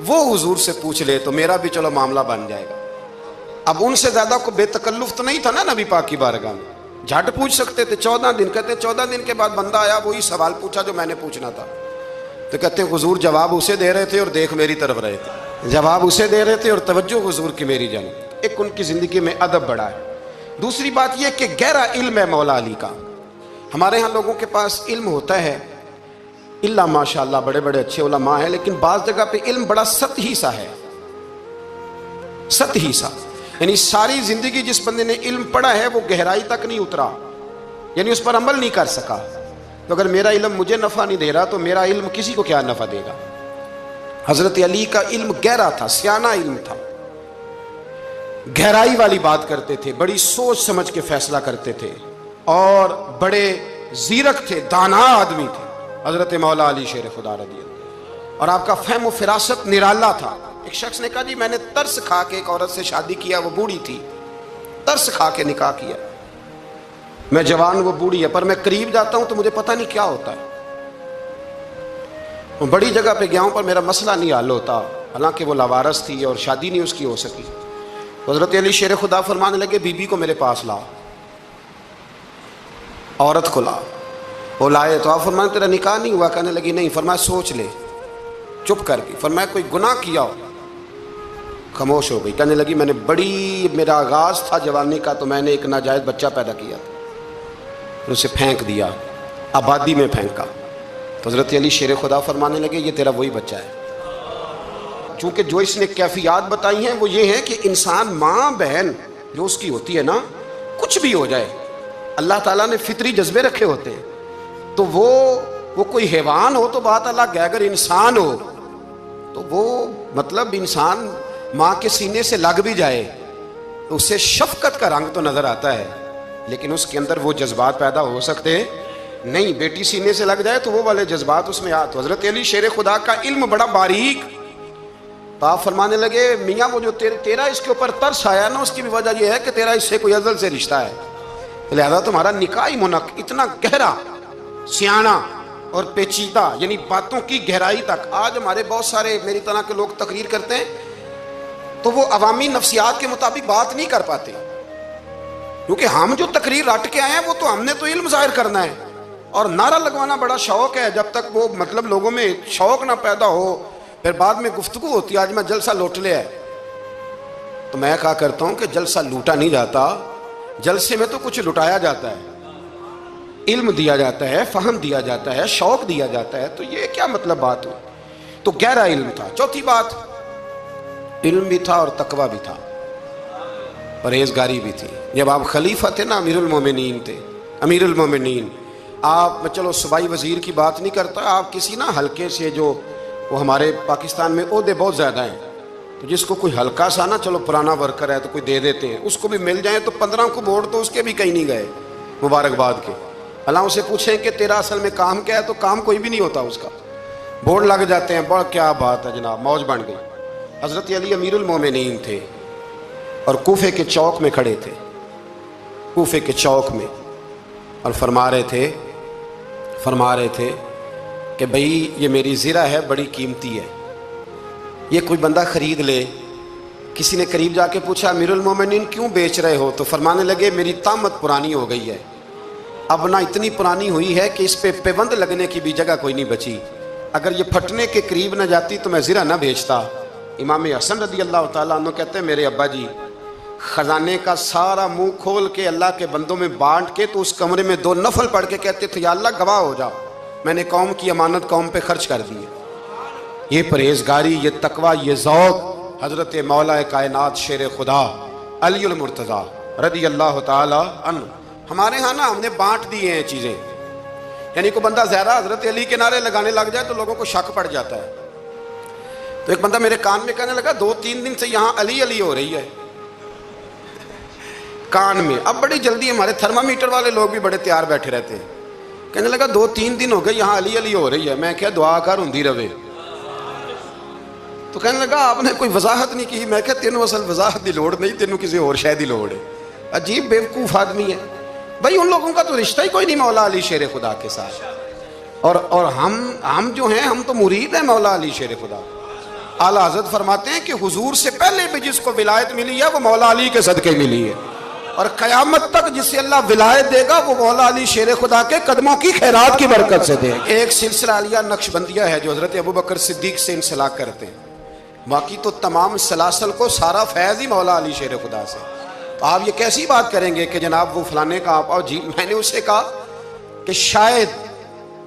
वो हुजूर से पूछ ले तो मेरा भी चलो मामला बन जाएगा। अब उनसे ज्यादा को बेतकल्लुफ तो नहीं था ना नबी पाक की बारगाह में, झट पूछ सकते थे। 14 दिन कहते 14 दिन के बाद बंदा आया, वही सवाल पूछा जो मैंने पूछना था। तो कहते हुजूर जवाब उसे दे रहे थे और देख मेरी तरफ रहे थे, जवाब उसे दे रहे थे और तवज्जो हुजूर की मेरी जानिब। एक उनकी जिंदगी में अदब बढ़ा है। दूसरी बात यह कि गहरा इल्म है मौला अली का। हमारे यहाँ लोगों के पास इल्म होता है, इल्ला माशाअल्लाह बड़े बड़े अच्छे उलमा हैं, लेकिन बाज़ जगह पे इल्म बड़ा सतही सा है, सतही सा। यानी सारी जिंदगी जिस बंदे ने इल्म पढ़ा है वो गहराई तक नहीं उतरा, यानी उस पर अमल नहीं कर सका। तो अगर मेरा इल्म मुझे नफा नहीं दे रहा तो मेरा इल्म किसी को क्या नफा देगा। हजरत अली का इल्म गहरा था, सियाना इल्म था, गहराई वाली बात करते थे, बड़ी सोच समझ के फैसला करते थे और बड़े जीरक थे, दाना आदमी थे हजरत मौला अली शेर खुदा रज़ी अल्लाह। और आपका फहम फिरासत निराला था। एक शख्स ने कहा जी मैंने तरस खा के एक औरत से शादी किया, वो बूढ़ी थी, तरस खा के निकाह किया। मैं जवान, वो बूढ़ी है, पर मैं करीब जाता हूं तो मुझे पता नहीं क्या होता है। वो बड़ी जगह पे गया हूं पर मेरा मसला नहीं हल होता, हालांकि वो लावारस थी और शादी नहीं उसकी हो सकी। हजरत अली शेर खुदा फरमाने लगे बीबी को मेरे पास ला, औरत को ला। वो लाए तो आप फरमाने तेरा निकाह नहीं हुआ? कहने लगी नहीं। फरमाया सोच ले, चुप कर गई। फरमाया कोई गुनाह किया हो? खामोश हो गई। कहने लगी मैंने मेरा आगाज था जवानी का तो मैंने एक नाजायज बच्चा पैदा किया था, फिर उसे फेंक दिया, आबादी में फेंका। तो हजरत अली शेर खुदा फरमाने लगे ये तेरा वही बच्चा है। चूंकि जो इसने कैफियत बताई हैं वो ये है कि इंसान माँ बहन जो उसकी होती है ना, कुछ भी हो जाए, अल्लाह ताला ने फितरी जज्बे रखे होते हैं। तो वो कोई हैवान हो तो बात अलग है, अगर इंसान हो तो वो मतलब इंसान माँ के सीने से लग भी जाए तो उससे शफकत का रंग तो नजर आता है, लेकिन उसके अंदर वो जज्बात पैदा हो सकते नहीं। बेटी सीने से लग जाए तो वो वाले जज्बात उसमें आ। तो हजरत अली शेर खुदा का इल्म बड़ा बारीक। तो आप फरमाने लगे मियाँ वो जो तेरा इसके ऊपर तरस आया ना, उसकी भी वजह यह है कि तेरा इससे कोई अजल से रिश्ता है, लिहाजा तुम्हारा निकाह ही मुनक। इतना गहरा, सियाना और पेचीदा, यानी बातों की गहराई तक। आज हमारे बहुत सारे मेरी तरह के लोग तकरीर करते हैं तो वो अवामी नफ्सियात के मुताबिक बात नहीं कर पाते, क्योंकि हम जो तकरीर रट के आए हैं वो तो हमने तो इल्म जाहिर करना है और नारा लगवाना बड़ा शौक है। जब तक वो मतलब लोगों में शौक ना पैदा हो फिर बाद में गुफ्तगू होती है आज मैं जलसा लूट लिया है। तो मैं कहा करता हूं कि जलसा लूटा नहीं जाता, जलसे में तो कुछ लुटाया जाता है, इल्म दिया जाता है, फहम दिया जाता है, शौक दिया जाता है। तो ये क्या मतलब बात हुई? तो गहरा इल्म था। चौथी बात, इल्म भी था और तकवा भी था, परहेजगारी भी थी। जब आप खलीफा थे ना, अमीरुल मोमिनीन थे, अमीरुल मोमिनीन, आप चलो सूबाई वजीर की बात नहीं करता, आप किसी ना हल्के से, जो वो हमारे पाकिस्तान में ओहदे बहुत ज़्यादा हैं, तो जिसको कोई हल्का सा ना चलो पुराना वर्कर है तो कोई दे देते हैं, उसको भी मिल जाए तो 15 को वोट तो उसके भी कहीं नहीं गए मुबारकबाद के। अल्लाह उसे पूछें कि तेरा असल में काम क्या है तो काम कोई भी नहीं होता उसका, बोर्ड लग जाते हैं। बड़ा क्या बात है जनाब, मौज बन गई। हज़रत अली अमीरुल मोमिनीन थे और कूफे के चौक में खड़े थे, कूफे के चौक में, और फरमा रहे थे कि भाई ये मेरी ज़िरा है, बड़ी कीमती है, ये कोई बंदा ख़रीद ले। किसी ने करीब जाके पूछा अमीरुल मोमिनीन क्यों बेच रहे हो? तो फरमाने लगे मेरी तामत पुरानी हो गई है, अब ना इतनी पुरानी हुई है कि इस पे पेबंद लगने की भी जगह कोई नहीं बची, अगर ये फटने के करीब न जाती तो मैं ज़िरा ना बेचता। इमाम हसन रज़ी अल्लाह तआला अन्हु कहते हैं मेरे अब्बा जी ख़जाने का सारा मुंह खोल के अल्लाह के बंदों में बांट के तो उस कमरे में 2 नफल पढ़ के कहते थे या अल्लाह गवाह हो जा, मैंने कौम की अमानत कौम पे खर्च कर दी है। ये परहेजगारी, ये तकवा, ये ज़ौक़ हज़रत मौला कायनात शेर खुदा अलीउल मुर्तज़ा रज़ी अल्लाह तआला अन्हु। हमारे यहाँ ना हमने बांट दिए हैं चीज़ें, यानी कोई बंदा ज़्यादा हज़रत अली के नारे लगाने लग जाए तो लोगों को शक पड़ जाता है। तो एक बंदा मेरे कान में कहने लगा 2-3 दिन से यहाँ अली अली हो रही है कान में। अब बड़ी जल्दी हमारे थर्मामीटर वाले लोग भी बड़े तैयार बैठे रहते हैं। कहने लगा 2-3 दिन हो गए यहाँ अली अली हो रही है। मैं क्या दुआ कर होंदी रवे। तो कहने लगा आपने कोई वजाहत नहीं की। मैं क्या तेनों असल वजाहत की लोड़ नहीं, तेनों किसी और शय की लोड़ है। अजीब बेवकूफ़ आदमी है भाई, उन लोगों का तो रिश्ता ही कोई नहीं मौला अली शेर खुदा के साथ। और हम जो हैं हम तो मुरीद हैं मौला अली शेर खुदा। आला हज़रत फरमाते हैं कि हुजूर से पहले भी जिसको विलायत मिली है वो मौला अली के सदके मिली है, और क़यामत तक जिसे अल्लाह विलायत देगा वो मौला अली शेर खुदा के कदमों की खैरात की बरकत से देगा। एक सिलसिला अलिया नक्शबंदिया है जो हज़रत अबू बकर सिद्दीक से इंसलाक करते हैं, बाकी तो तमाम सलासल को सारा फैज़ ही मौला अली शेर खुदा से। तो आप ये कैसी बात करेंगे कि जनाब वो फलाने का आप, और जी मैंने उससे कहा कि शायद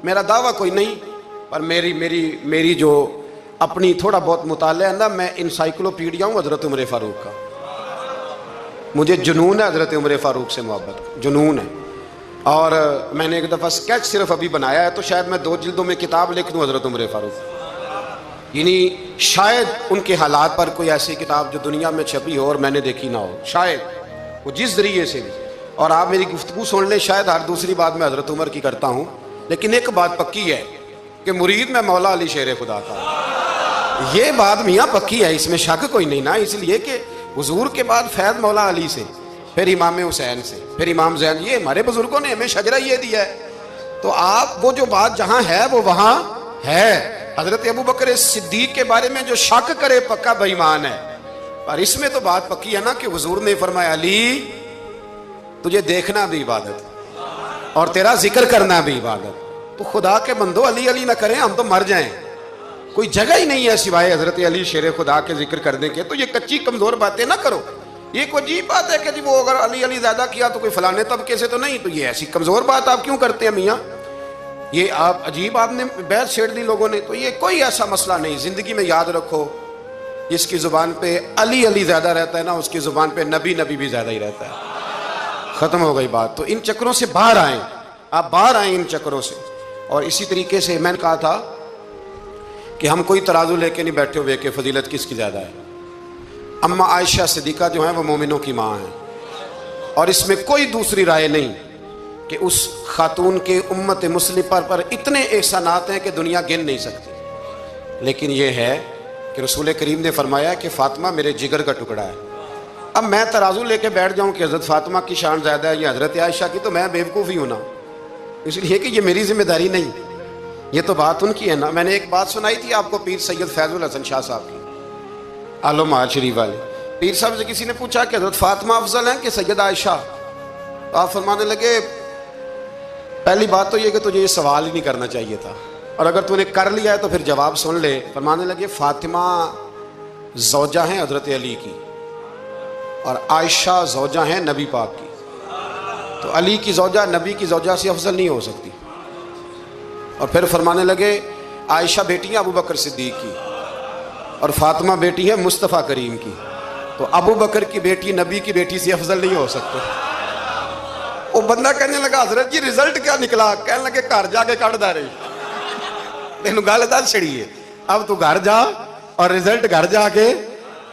मेरा दावा कोई नहीं, पर मेरी जो अपनी थोड़ा बहुत मुताला है ना, मैं इंसाइक्लोपीडिया हूँ हज़रत उमर फ़ारूक का। मुझे जुनून है हज़रत उमर फ़ारूक से मोहब्बत, जुनून है। और मैंने एक दफ़ा स्केच सिर्फ अभी बनाया है, तो शायद मैं 2 जिल्दों में किताब लिख दूँ हज़रत उमर फ़ारूक। यानी शायद उनके हालात पर कोई ऐसी किताब जो दुनिया में छपी हो और मैंने देखी ना हो, शायद वो जिस ज़रिए से भी। और आप मेरी गुफ्तगू सुन लें, शायद हर दूसरी बात मैं हज़रत उमर की करता हूँ, लेकिन एक बात पक्की है कि मुरीद में मौला अली शेर खुदा का, ये बात मियाँ पक्की है, इसमें शक कोई नहीं ना। इसलिए कि हुजूर के बाद फैज़ मौला अली से, फिर इमाम हुसैन से, फिर इमाम ज़ैन, ये हमारे बुजुर्गों ने हमें शजरा ये दिया है। तो आप वो जो बात जहाँ है वो वहाँ है। हज़रत अबू बकर सिद्दीक के बारे में जो शक करे पक्का बेईमान है, और इसमें तो बात पक्की है ना कि हुजूर ने फरमाया अली तुझे देखना भी इबादत और तेरा जिक्र करना भी इबादत। तो खुदा के बंदो अली अली ना करें, हम तो मर जाएं। कोई जगह ही नहीं है सिवाय हजरत अली शेर खुदा के जिक्र करने के। तो ये कच्ची कमजोर बातें ना करो। ये कोई अजीब बात है कि जी वो अगर अली अली ज्यादा किया तो कोई फलाने तबके से तो नहीं, तो ये ऐसी कमजोर बात आप क्यों करते हैं मियाँ? ये आप अजीब आपने बहस छेड़ दी लोगों ने। तो ये कोई ऐसा मसला नहीं। जिंदगी में याद रखो, जिसकी जुबान पे अली अली ज्यादा रहता है ना, उसकी जुबान पे नबी नबी भी ज्यादा ही रहता है। खत्म हो गई बात। तो इन चक्रों से बाहर आए, आप बाहर आए इन चक्रों से। और इसी तरीके से मैंने कहा था कि हम कोई तराजू लेके नहीं बैठे हुए कि फजीलत किसकी ज्यादा है। अम्मा आयशा सिद्दीका जो है वो मोमिनों की माँ है, और इसमें कोई दूसरी राय नहीं कि उस खातून के उम्मत मुस्लिम पर इतने एहसानात हैं कि दुनिया गिन नहीं सकती। लेकिन यह है कि रसूल करीम ने फरमाया कि फातिमा मेरे जिगर का टुकड़ा है। अब मैं तराजू लेके बैठ जाऊं कि हज़रत फातिमा की शान ज़्यादा है या हज़रत आयशा की, तो मैं बेवकूफ़ ही हूं ना। इसलिए कि ये मेरी जिम्मेदारी नहीं, ये तो बात उनकी है ना। मैंने एक बात सुनाई थी आपको पीर सैयद फैजुल हसन शाह साहब की, आलो महल शरीफ वाले। पीर साहब से किसी ने पूछा कि हज़रत फातिमा अफजल हैं कि सैयद आयशा? तो आप फरमाने लगे पहली बात तो ये कि तुझे ये सवाल ही नहीं करना चाहिए था, और अगर तूने कर लिया है तो फिर जवाब सुन ले। फरमाने लगे फातिमा ज़ौजा हैं हज़रत अली की, और आयशा ज़ौजा हैं नबी पाक की। तो अली की ज़ौजा नबी की ज़ौजा से अफजल नहीं हो सकती। और फिर फरमाने लगे आयशा बेटी है अबू बकर सिद्दीक की, और फातिमा बेटी है मुस्तफ़ा करीम की। तो अबू बकर की बेटी नबी की बेटी से अफजल नहीं हो सकते। वो बंदा कहने लगा हजरत जी रिजल्ट क्या निकला? कहने लगे घर जाके कट दा रही तेन गल दस छड़ी है, अब तू घर जा और रिजल्ट घर जाके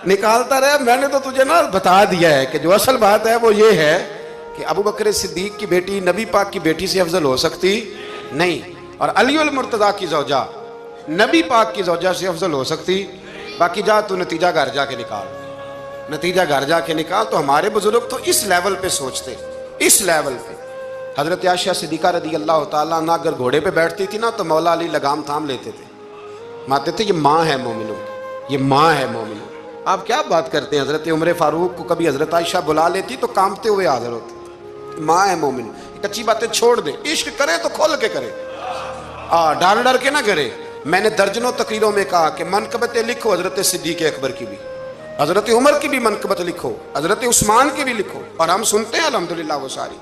निकालता रहे। मैंने तो तुझे ना बता दिया है कि जो असल बात है वो ये है कि अबू बकर सिद्दीक की बेटी नबी पाक की बेटी से अफजल हो सकती नहीं, और अली उल मुर्तज़ा की ज़ौजा नबी पाक की ज़ौजा से अफजल हो सकती। बाकी जा तू नतीजा घर जाके निकाल, नतीजा घर जाके निकाल। तो हमारे बुजुर्ग तो इस लेवल पे सोचते, इस लेवल पे। हजरत आयशा सिद्दीका रदी अल्लाह ताला अन्हा अगर घोड़े पे बैठती थी ना तो मौला अली लगाम थाम लेते थे, मानते थे ये माँ है मोमिनों की, ये माँ है मोमिनों। आप क्या बात करते हैं? हजरत उमर फारूक को कभी हजरत आयशा बुला लेती तो कांपते हुए हाजिर होते, माँ है मोमिन। कच्ची बातें छोड़ दे, इश्क करे तो खोल के करे, डर डर के ना करे। मैंने दर्जनों तकरीरों में कहा कि मनकबतें लिखो हजरत सिद्दीक अकबर की भी, हजरत उमर की भी मनकबत लिखो, हजरत उस्मान की भी लिखो, और हम सुनते हैं अल्हम्दुलिल्लाह वो सारी।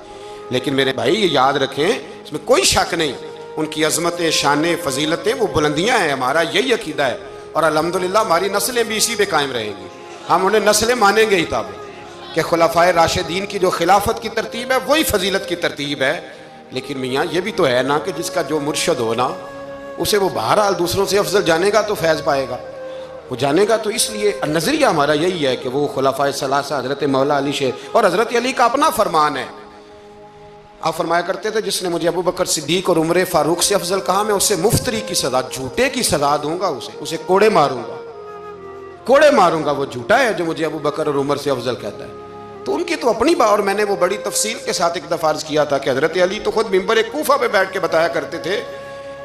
लेकिन मेरे भाई ये याद रखें, इसमें कोई शक नहीं, उनकी अजमतें शान फजीलतें वो बुलंदियाँ हैं। हमारा यही अकीदा है, और अल्हम्दुलिल्लाह हमारी नस्लें भी इसी पे कायम रहेंगी। हम उन्हें नस्लें मानेंगे ही तब कि खुलफाए राशिदीन की जो खिलाफत की तरतीब है वही फजीलत की तरतीब है। लेकिन मियाँ ये भी तो है ना कि जिसका जो मुर्शद हो ना, उसे वो बहरहाल दूसरों से अफजल जानेगा तो फैज़ पाएगा, वो जानेगा। तो इसलिए नज़रिया हमारा यही है कि वो खुलफाए सलासा हज़रत मौला अली शेर, और हज़रत अली का अपना फरमान है। आप फरमाया करते थे जिसने मुझे अबू बकर सिद्दीक और उमर फारूक से अफजल कहा, मैं उसे मुफ्तरी की सजा, झूठे की सजा दूंगा, उसे कोड़े मारूंगा, कोड़े मारूंगा। वो झूठा है जो मुझे अबू बकर और उमर से अफजल कहता है। तो उनकी तो अपनी बात, और मैंने वो बड़ी तफसील के साथ एक दफ़ा अर्ज़ किया था कि हज़रत अली तो खुद मिंबर कूफा पे बैठ के बताया करते थे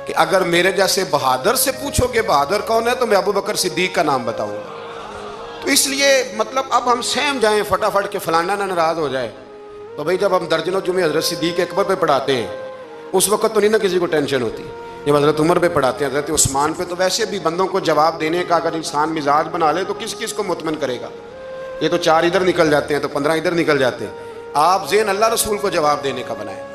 कि अगर मेरे जैसे बहादुर से पूछोगे बहादुर कौन है, तो मैं अबू बकर सिद्दीक का नाम बताऊंगा। तो इसलिए मतलब अब हम सहम जाएं फटाफट के फलाना ना नाराज हो जाए। तो भाई जब हम दर्जनों जुमे हजरत सिद्दीक अकबर पे पढ़ाते हैं, उस वक्त तो नहीं ना किसी को टेंशन होती। जब हजरत उमर पे पढ़ाते हैं, हजरत उस्मान पे, तो वैसे भी बंदों को जवाब देने का अगर इंसान मिजाज बना ले तो किस किस को मुतमन करेगा। ये तो 4 इधर निकल जाते हैं तो 15 इधर निकल जाते हैं। आप ज़ेन अल्लाह रसूल को जवाब देने का बनाए।